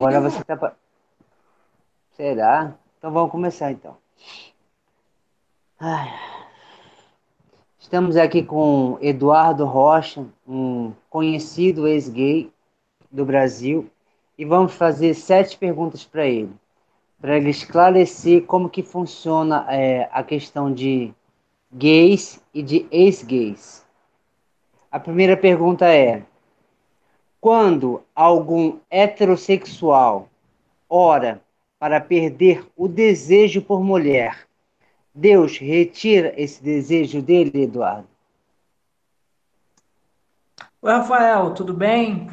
Agora você tá. Será? Então vamos começar então. Ai, estamos aqui com Eduardo Rocha, um conhecido ex-gay do Brasil, e vamos fazer 7 perguntas para ele esclarecer como que funciona a questão de gays e de ex-gays. A primeira pergunta é: quando algum heterossexual ora para perder o desejo por mulher, Deus retira esse desejo dele, Eduardo? Oi, Rafael, tudo bem?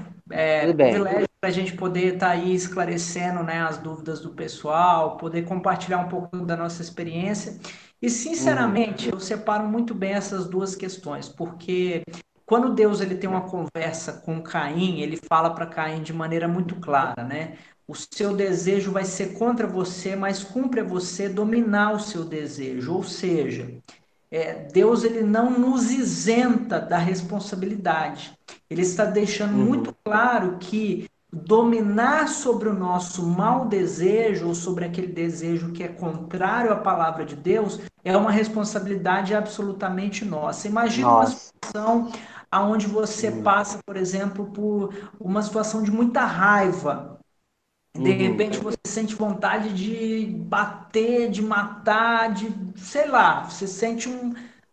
Tudo bem. Privilégio para a gente poder estar aí esclarecendo, né, as dúvidas do pessoal, poder compartilhar um pouco da nossa experiência. E, Uhum, sinceramente, eu separo muito bem essas duas questões, porque quando Deus ele tem uma conversa com Caim, ele fala para Caim de maneira muito clara, né? O seu desejo vai ser contra você, mas cumpre a você dominar o seu desejo. Ou seja, Deus ele não nos isenta da responsabilidade. Ele está deixando muito uhum, claro que dominar sobre o nosso mau desejo ou sobre aquele desejo que é contrário à palavra de Deus é uma responsabilidade absolutamente nossa. Imagina uma nossa. situação onde você Uhum, passa, por exemplo, por uma situação de muita raiva. De uhum, repente você sente vontade de bater, de matar, de, sei lá, você sente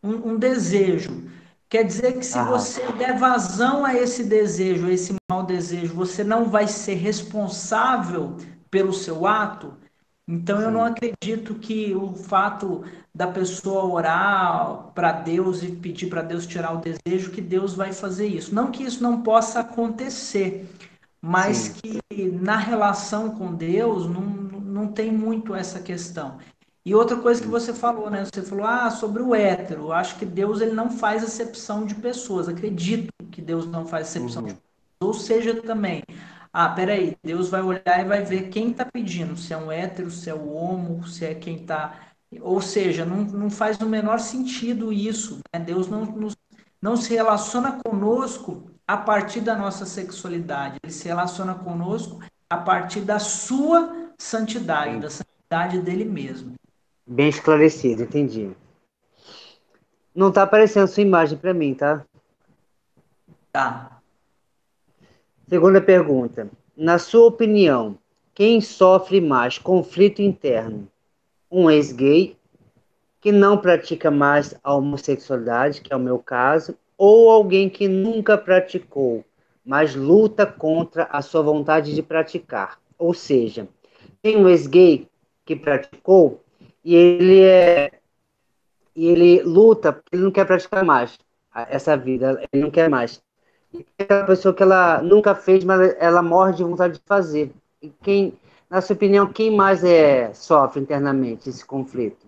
um desejo. Quer dizer que se aham, você der vazão a esse desejo, a esse mau desejo, você não vai ser responsável pelo seu ato? Então eu não sim, acredito que o fato da pessoa orar para Deus e pedir para Deus tirar o desejo, que Deus vai fazer isso. Não que isso não possa acontecer, mas sim. que na relação com Deus não tem muito essa questão. E outra coisa que Uhum, você falou, né? Você falou sobre o hétero. Eu acho que Deus ele não faz acepção de pessoas. Acredito que Deus não faz acepção de uhum, pessoas. Ou seja, também, peraí, Deus vai olhar e vai ver quem está pedindo, se é um hétero, se é o homo, se é quem está. Ou seja, não faz o menor sentido isso, né? Deus não se relaciona conosco a partir da nossa sexualidade, ele se relaciona conosco a partir da sua santidade, sim. da santidade dele mesmo. Bem esclarecido, entendi. Não tá aparecendo sua imagem para mim, tá? Tá. Segunda pergunta. Na sua opinião, quem sofre mais conflito interno? Um ex-gay que não pratica mais a homossexualidade, que é o meu caso, ou alguém que nunca praticou, mas luta contra a sua vontade de praticar. Ou seja, tem um ex-gay que praticou e ele luta, porque ele não quer praticar mais essa vida, ele não quer mais. E tem aquela pessoa que ela nunca fez, mas ela morre de vontade de fazer. E quem, na sua opinião, quem mais sofre internamente esse conflito?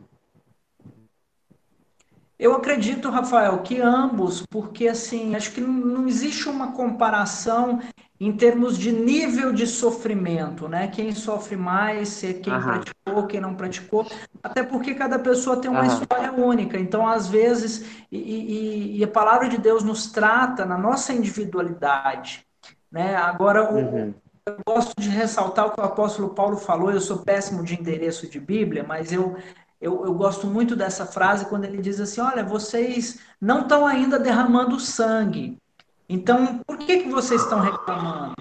Eu acredito, Rafael, que ambos, porque assim, acho que não existe uma comparação em termos de nível de sofrimento, né? Quem sofre mais, se é quem Aham, praticou, quem não praticou, até porque cada pessoa tem uma aham, história única. Então, às vezes, e a palavra de Deus nos trata na nossa individualidade, né? Agora, uhum, eu gosto de ressaltar o que o apóstolo Paulo falou. Eu sou péssimo de endereço de Bíblia, mas eu gosto muito dessa frase quando ele diz assim: olha, vocês não estão ainda derramando sangue. Então, por que vocês estão reclamando?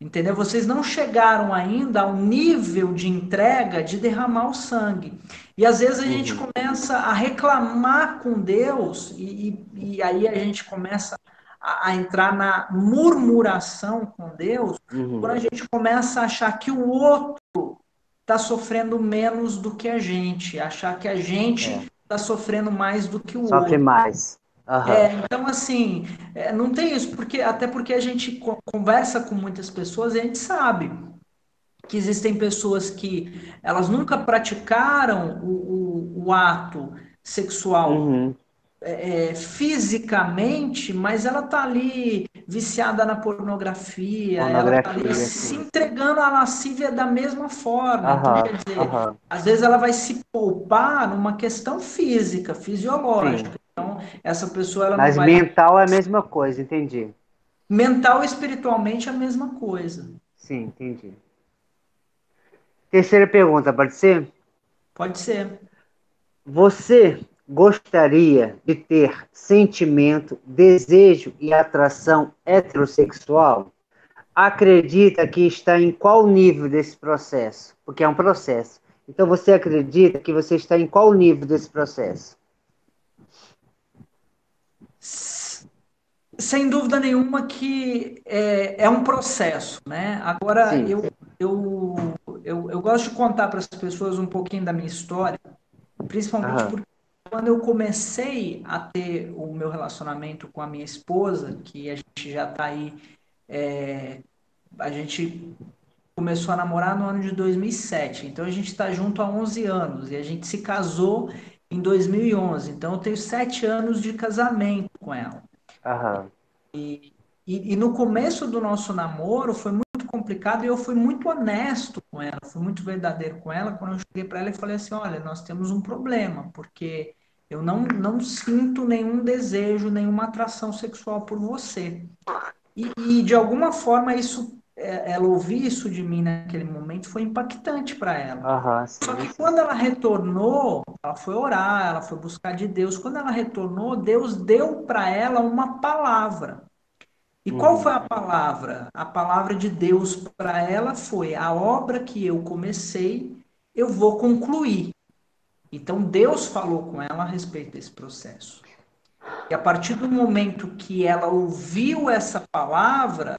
Entendeu? Vocês não chegaram ainda ao nível de entrega de derramar o sangue. E às vezes a gente uhum, começa a reclamar com Deus, e aí a gente começa a entrar na murmuração com Deus, quando uhum. a gente começa a achar que o outro está sofrendo menos do que a gente, achar que a gente É, está sofrendo mais do que o sofre outro. mais. Aham, Então, assim, não tem isso, até porque a gente conversa com muitas pessoas e a gente sabe que existem pessoas que elas nunca praticaram o ato sexual uhum. fisicamente, mas ela tá ali viciada na pornografia, ela tá ali Pornografia, se sim. entregando à lascívia da mesma forma. Então, Aham, quer dizer, aham, às vezes ela vai se poupar numa questão física, fisiológica. sim. Então, essa pessoa ela não Mas vai lá. mental é a mesma coisa, entendi. Mental e espiritualmente é a mesma coisa. Sim, entendi. Terceira pergunta, pode ser? Pode ser. Você gostaria de ter sentimento, desejo e atração heterossexual? Acredita que está em qual nível desse processo? Porque é um processo. Então você acredita que você está em qual nível desse processo? Sem dúvida nenhuma que é um processo, né? Agora, Sim. eu, eu gosto de contar para as pessoas um pouquinho da minha história, principalmente Aham, porque quando eu comecei a ter o meu relacionamento com a minha esposa, que a gente já está aí, a gente começou a namorar no ano de 2007, então a gente está junto há 11 anos, e a gente se casou em 2011, então eu tenho 7 anos de casamento com ela. aham, E no começo do nosso namoro foi muito complicado e eu fui muito honesto com ela, fui muito verdadeiro com ela quando eu cheguei para ela e falei assim, olha, nós temos um problema, porque eu não sinto nenhum desejo, nenhuma atração sexual por você. E de alguma forma isso, ela ouvir isso de mim naquele momento foi impactante para ela. aham, Só sim, que sim. quando ela retornou, ela foi orar, ela foi buscar de Deus. Quando ela retornou, Deus deu para ela uma palavra. E qual foi Uhum, a palavra? A palavra de Deus para ela foi: a obra que eu comecei, eu vou concluir. Então Deus falou com ela a respeito desse processo. E a partir do momento que ela ouviu essa palavra,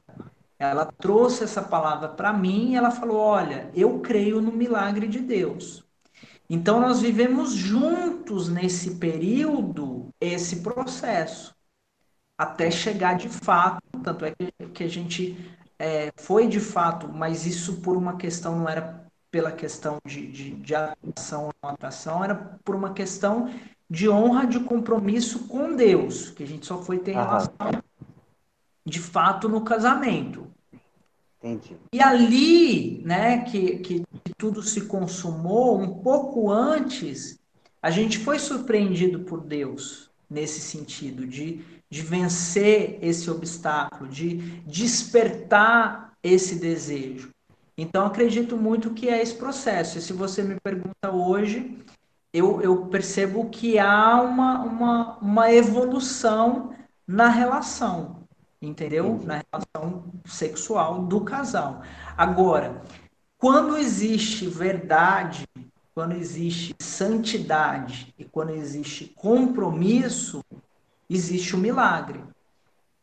ela trouxe essa palavra para mim e ela falou: olha, eu creio no milagre de Deus. Então nós vivemos juntos nesse período esse processo até chegar de fato, tanto é que a gente foi de fato, mas isso por uma questão, não era pela questão de atração ou não atração, era por uma questão de honra, de compromisso com Deus, que a gente só foi ter relação aham, de fato no casamento. entendi. E ali, né, que tudo se consumou, um pouco antes, a gente foi surpreendido por Deus nesse sentido, de vencer esse obstáculo, de despertar esse desejo. Então, acredito muito que é esse processo. E se você me pergunta hoje, eu percebo que há uma evolução na relação, entendeu? Entendi. Na relação sexual do casal. Agora, quando existe verdade, quando existe santidade e quando existe compromisso, existe o milagre.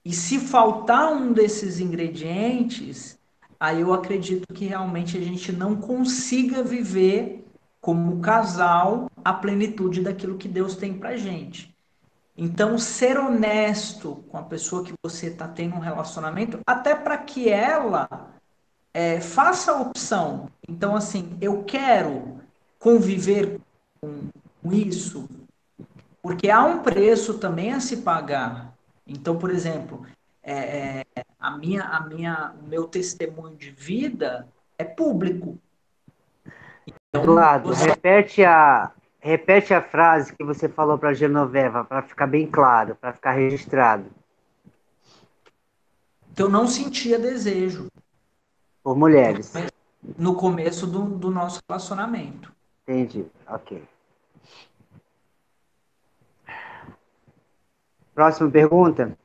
E se faltar um desses ingredientes, aí eu acredito que realmente a gente não consiga viver como casal a plenitude daquilo que Deus tem pra gente. Então, ser honesto com a pessoa que você está tendo um relacionamento, até para que ela faça a opção. Então, assim, eu quero conviver com isso, porque há um preço também a se pagar. Então, por exemplo, o meu testemunho de vida é público. Então, Eduardo, repete a frase que você falou para a Genoveva, para ficar bem claro, para ficar registrado. eu não sentia desejo Por mulheres. no começo do nosso relacionamento. Entendi. Ok. Próxima pergunta,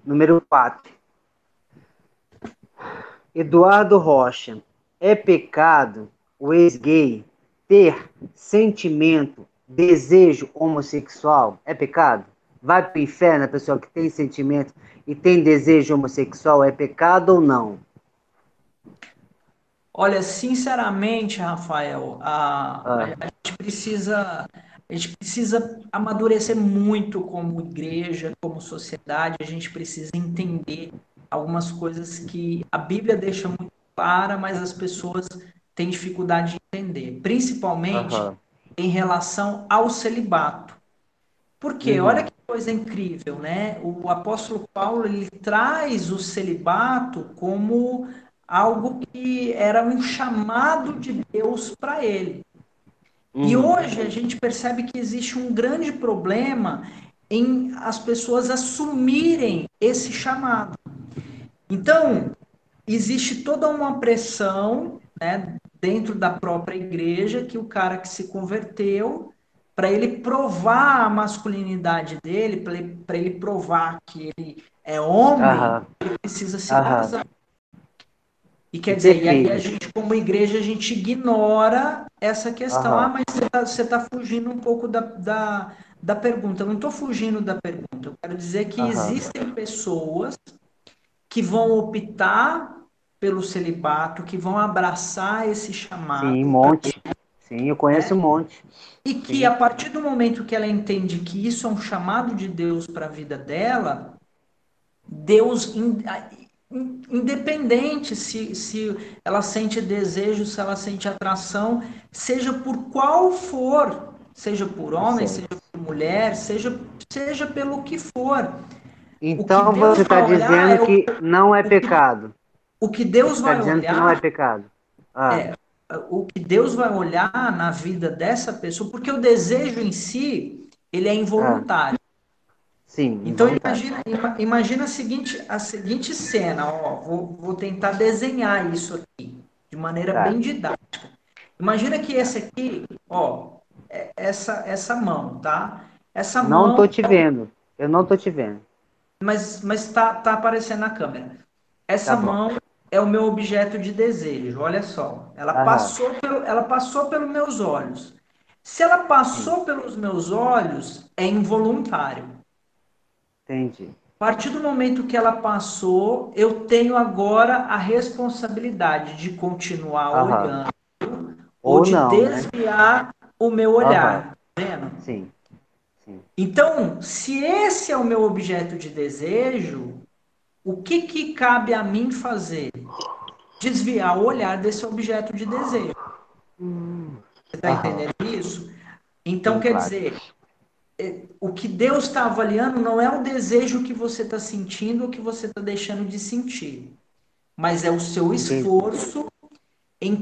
número 4. Eduardo Rocha. É pecado o ex-gay ter sentimento, desejo homossexual? É pecado? Vai para o inferno a pessoa que tem sentimento e tem desejo homossexual? É pecado ou não? Olha, sinceramente, Rafael, Ah, a gente precisa amadurecer muito como igreja, como sociedade, a gente precisa entender algumas coisas que a Bíblia deixa muito clara, mas as pessoas têm dificuldade de entender, principalmente aham. em relação ao celibato. Por quê? Olha Uhum. que coisa incrível, né? O apóstolo Paulo ele traz o celibato como algo que era um chamado de Deus para ele. E Uhum. hoje a gente percebe que existe um grande problema em as pessoas assumirem esse chamado. Então, existe toda uma pressão, né, dentro da própria igreja que o cara que se converteu, para ele provar a masculinidade dele, para ele provar que ele é homem, Aham, ele precisa se aham. casar. E quer dizer, e aí a Perfeito. gente, como igreja, a gente ignora essa questão. Ah, Aham. mas você tá fugindo um pouco da pergunta. Eu não estou fugindo da pergunta. Eu quero dizer que Aham. existem pessoas que vão optar pelo celibato, que vão abraçar esse Sim, um chamado, monte. Sim, eu conheço né? um monte. E que Sim, a partir do momento que ela entende que isso é um chamado de Deus para a vida dela, Deus, independente se ela sente desejo, se ela sente atração, seja por qual for, seja por tá homem, seja certo. por mulher, seja pelo que for, o que Então Deus você está vai olhar dizendo é que não é pecado. o que Você Deus está vai dizendo que não é olhar pecado. Ah, o que Deus vai olhar na vida dessa pessoa, porque o desejo em si, ele é ah, involuntário. sim, Então involuntário. imagina a seguinte cena, ó, vou tentar desenhar isso aqui de maneira Tá. bem didática. Imagina que Tá. esse aqui, ó, essa mão, tá? Essa Não mão, tô te vendo. Eu não tô te vendo. mas tá aparecendo na câmera. Tá Essa bom. mão é o meu objeto de desejo. Olha só, Aham. ela passou pelos meus olhos. Se ela Sim, passou pelos meus olhos, é involuntário. entendi. A partir do momento que ela passou, eu tenho agora a responsabilidade de continuar Aham. olhando ou Ou de não, né? desviar o meu Aham. olhar. Tá vendo? Sim, sim. Então, se esse é o meu objeto de desejo, o que que cabe a mim fazer? Desviar o olhar desse objeto de desejo. Você está Aham. entendendo isso? Então, Sim, quer claro. dizer, o que Deus está avaliando não é o desejo que você está sentindo ou que você está deixando de sentir, mas é o seu Entendi. esforço em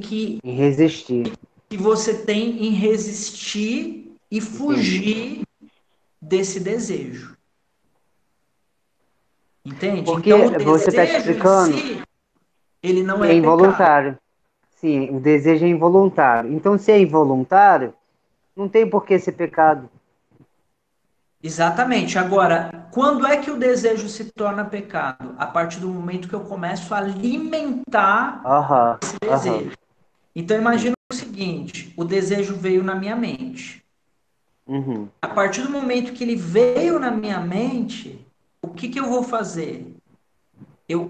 Em resistir. que você tem em resistir e Entendi. fugir desse desejo. Entende? Então, Porque o você está desejo em explicando si, ele não que é é pecado. involuntário. Sim, o desejo é involuntário. Então, se é involuntário, não tem por que ser pecado. Exatamente. Agora, quando é que o desejo se torna pecado? A partir do momento que eu começo a alimentar Aham, esse aham, desejo. Então, sim. imagina o seguinte: o desejo veio na minha mente. Uhum, A partir do momento que ele veio na minha mente, o que que eu vou fazer?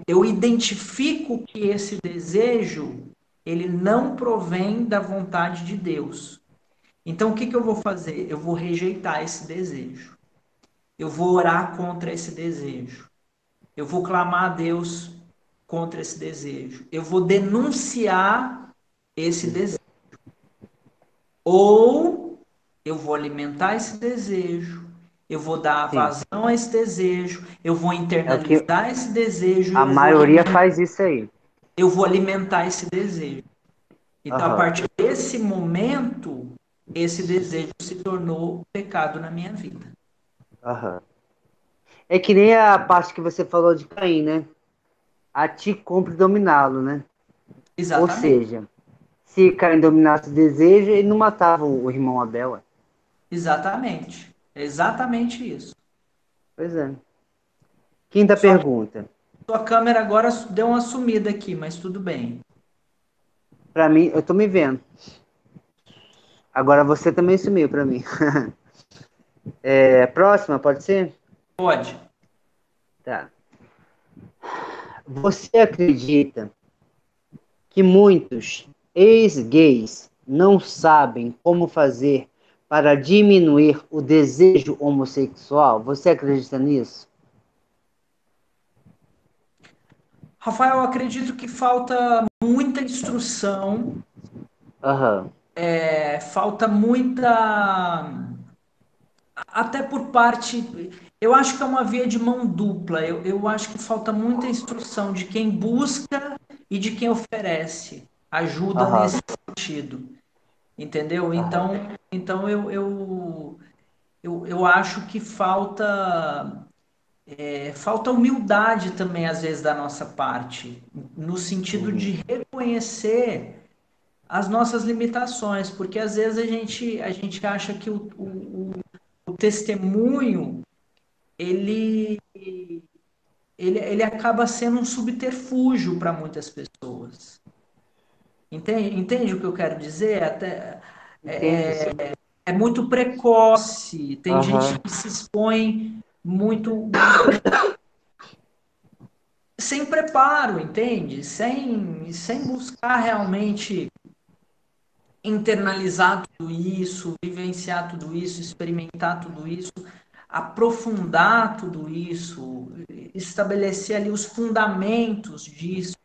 Eu identifico que esse desejo ele não provém da vontade de Deus. Então, o que que eu vou fazer? Eu vou rejeitar esse desejo. Eu vou orar contra esse desejo. Eu vou clamar a Deus contra esse desejo. Eu vou denunciar esse sim, desejo. Ou eu vou alimentar esse desejo, eu vou dar sim. vazão a esse desejo, eu vou É o que internalizar esse desejo e a maioria faz isso aí. eu vou alimentar esse desejo. Então, a Aham, partir desse momento, esse desejo se tornou pecado na minha vida. aham. É que nem a parte que você falou de Caim, né? A ti cumpre dominá-lo, né? Ou Exatamente. seja, se Caim dominasse o desejo, ele não matava o irmão Abel. Ué. Exatamente. É exatamente isso. Pois é. Quinta Sua, pergunta. sua câmera agora deu uma sumida aqui, mas tudo bem. Pra mim, eu tô me vendo. Agora você também sumiu pra mim. É, próxima, pode ser? Pode. Tá. Você acredita que muitos ex-gays não sabem como fazer para diminuir o desejo homossexual? Você acredita nisso? Rafael, eu acredito que falta muita instrução, Aham, falta muita. Até por parte. Eu acho que é uma via de mão dupla. Eu acho que falta muita instrução de quem busca e de quem oferece ajuda aham, nesse sentido. Entendeu? aham. Então eu acho que falta. falta humildade também, às vezes, da nossa parte, no sentido Uhum. de reconhecer as nossas limitações, porque às vezes a gente acha que o testemunho ele, ele acaba sendo um subterfúgio para muitas pessoas. Entende o que eu quero dizer? Até, Entendo, sim. é muito precoce, tem gente Aham. que se expõe muito sem preparo, entende? Sem buscar realmente internalizar tudo isso, vivenciar tudo isso, experimentar tudo isso, aprofundar tudo isso, estabelecer ali os fundamentos disso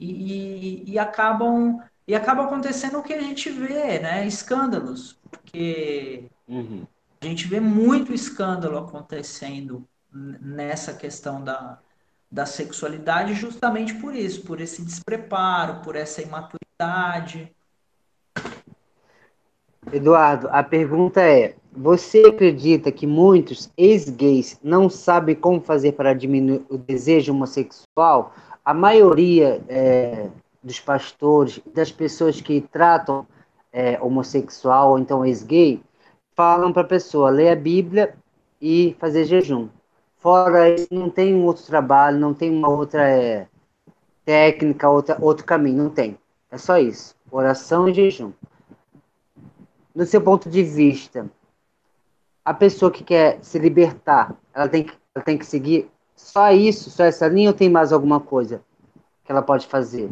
e acabam acaba acontecendo o que a gente vê, né? Escândalos, porque Uhum. a gente vê muito escândalo acontecendo nessa questão da sexualidade justamente por isso, por esse despreparo, por essa imaturidade. Eduardo, a pergunta é: você acredita que muitos ex-gays não sabem como fazer para diminuir o desejo homossexual? A maioria dos pastores, das pessoas que tratam homossexual ou então ex-gay, falam para a pessoa ler a Bíblia e fazer jejum. Fora isso, não tem um outro trabalho, não tem uma outra técnica, outro caminho, não tem. É só isso: oração e jejum. No seu ponto de vista, a pessoa que quer se libertar, ela tem que seguir só isso, só essa linha, ou tem mais alguma coisa que ela pode fazer?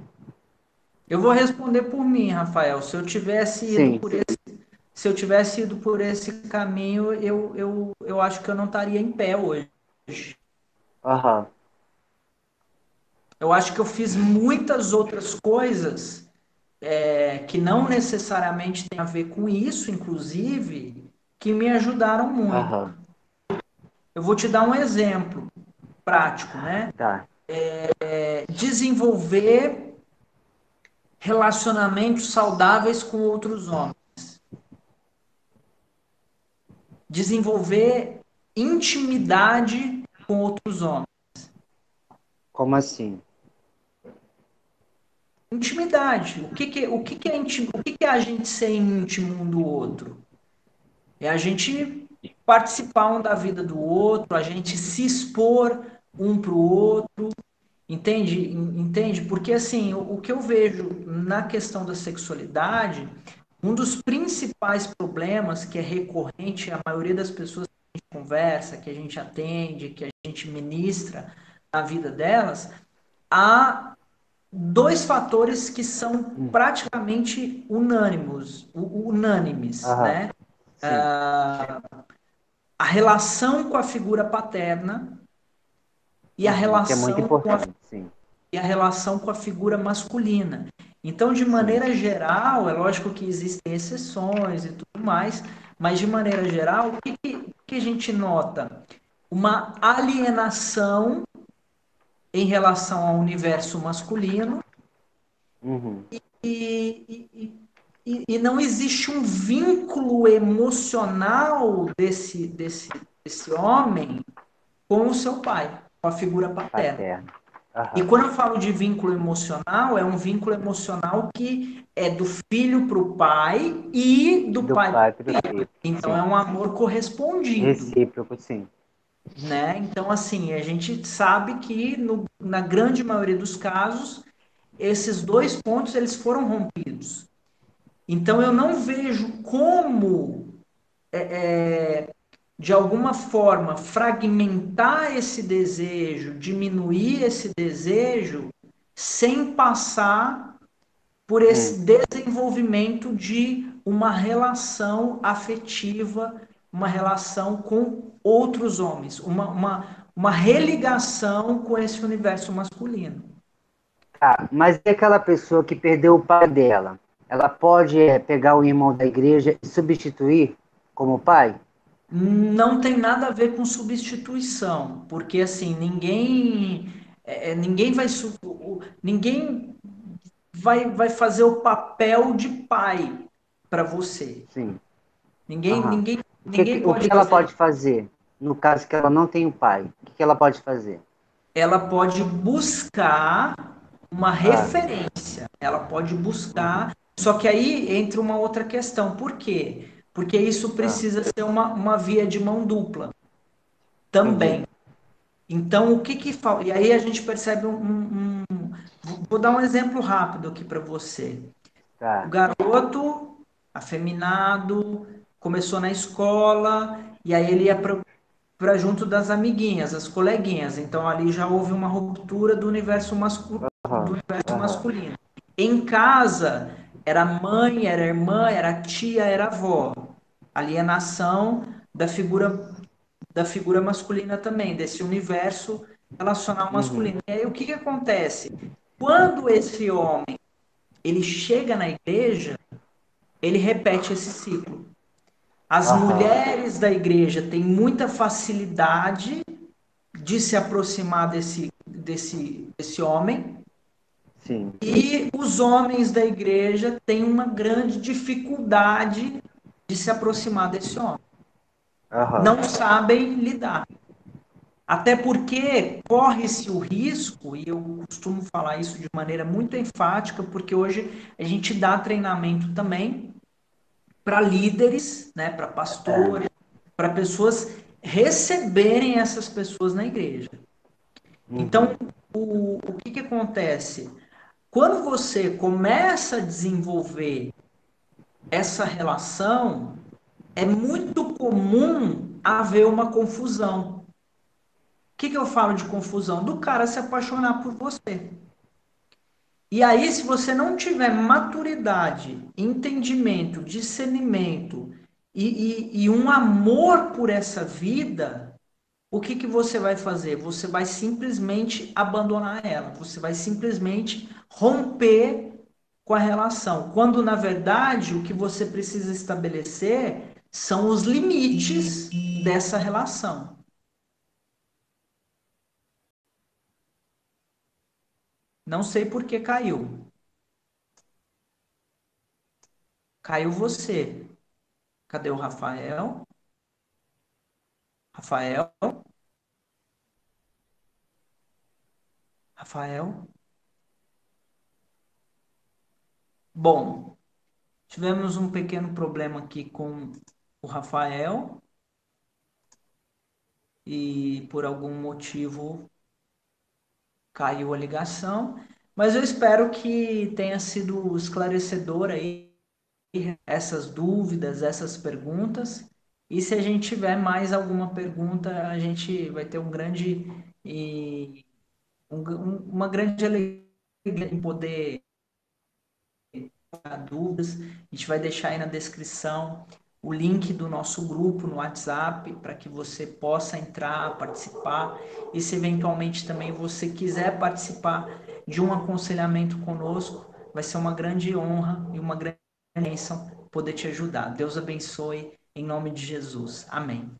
Eu vou responder por mim, Rafael. Se eu tivesse ido Sim. por esse, se eu tivesse ido por esse caminho, eu acho que eu não estaria em pé hoje. Aham. Eu acho que eu fiz muitas outras coisas que não necessariamente têm a ver com isso, inclusive, que me ajudaram muito. Aham. Eu vou te dar um exemplo prático, né? Tá. Desenvolver relacionamentos saudáveis com outros homens. Desenvolver intimidade com outros homens. Como assim? Intimidade. O que é a gente ser íntimo um do outro? É a gente participar um da vida do outro, a gente se expor um para o outro, entende? Entende? Porque assim, o que eu vejo na questão da sexualidade, um dos principais problemas que é recorrente a maioria das pessoas que a gente conversa, que a gente atende, que a gente ministra na vida delas, há dois fatores que são Hum. praticamente unânimes, Aham. né? Sim. A relação com a figura paterna e Uhum. Que é muito importante. Sim. e a relação com a figura masculina. Então, de Sim. maneira geral, é lógico que existem exceções e tudo mais, mas de maneira geral, que a gente nota? Uma alienação em relação ao universo masculino Uhum. e não existe um vínculo emocional desse homem com o seu pai, com a figura paterna. Paterno. E Aham. quando eu falo de vínculo emocional, é um vínculo emocional que é do filho para o pai e do Do pai para pai o para o filho. filho. Então é Sim. um amor correspondido, Recíproco, sim. né? Então assim, a gente sabe que na grande maioria dos casos esses dois pontos eles foram rompidos. Então eu não vejo como de alguma forma fragmentar esse desejo, diminuir esse desejo, sem passar por Hum. esse desenvolvimento de uma relação afetiva, uma relação com outros homens, uma religação com esse universo masculino. Tá, mas e aquela pessoa que perdeu o pai dela? Ela pode pegar o irmão da igreja e substituir como pai? Não tem nada a ver com substituição, porque assim, ninguém ninguém vai fazer o papel de pai para você. Sim. Ninguém, Aham. ninguém, O que, ninguém o pode que ela fazer. pode fazer? no caso que ela não tem o pai, o que ela pode fazer? Ela pode buscar uma Ah, referência, ela pode uhum, buscar, só que aí entra uma outra questão, por quê? Porque isso ah, precisa ser uma via de mão dupla entendi. também. Então, o que que falta? E aí a gente percebe vou dar um exemplo rápido aqui para você. O Tá. garoto, afeminado, começou na escola, e aí ele ia para junto das amiguinhas, as coleguinhas. Então ali já houve uma ruptura do Aham, universo aham. masculino. Em casa, era mãe, era irmã, era tia, era avó. Alienação da figura masculina também, desse universo relacional Uhum. masculino. E aí o que que acontece? Quando esse homem ele chega na igreja, ele repete esse ciclo. As Aham. mulheres da igreja têm muita facilidade de se aproximar desse homem, Sim. e os homens da igreja têm uma grande dificuldade de se aproximar desse homem. Aham. Não sabem lidar. Até porque corre-se o risco, e eu costumo falar isso de maneira muito enfática, porque hoje a gente dá treinamento também para líderes, né, para É. pastores, para pessoas receberem essas pessoas na igreja. Então, Uhum. o que que acontece? Quando você começa a desenvolver essa relação, é muito comum haver uma confusão. O que que eu falo de confusão? Do cara se apaixonar por você. E aí, se você não tiver maturidade, entendimento, discernimento e um amor por essa vida, o que que você vai fazer? Você vai simplesmente abandonar ela, você vai simplesmente romper com a relação, quando na verdade o que você precisa estabelecer são os limites dessa relação. Não sei por que caiu. Caiu você. Cadê o Rafael? Rafael? Rafael? Bom, tivemos um pequeno problema aqui com o Rafael e por algum motivo caiu a ligação, mas eu espero que tenha sido esclarecedor aí essas dúvidas, essas perguntas. E se a gente tiver mais alguma pergunta, a gente vai ter e uma grande alegria em poder dúvidas. A gente vai deixar aí na descrição o link do nosso grupo no WhatsApp para que você possa entrar, participar. E se eventualmente também você quiser participar de um aconselhamento conosco, vai ser uma grande honra e uma grande bênção poder te ajudar. Deus abençoe em nome de Jesus. Amém.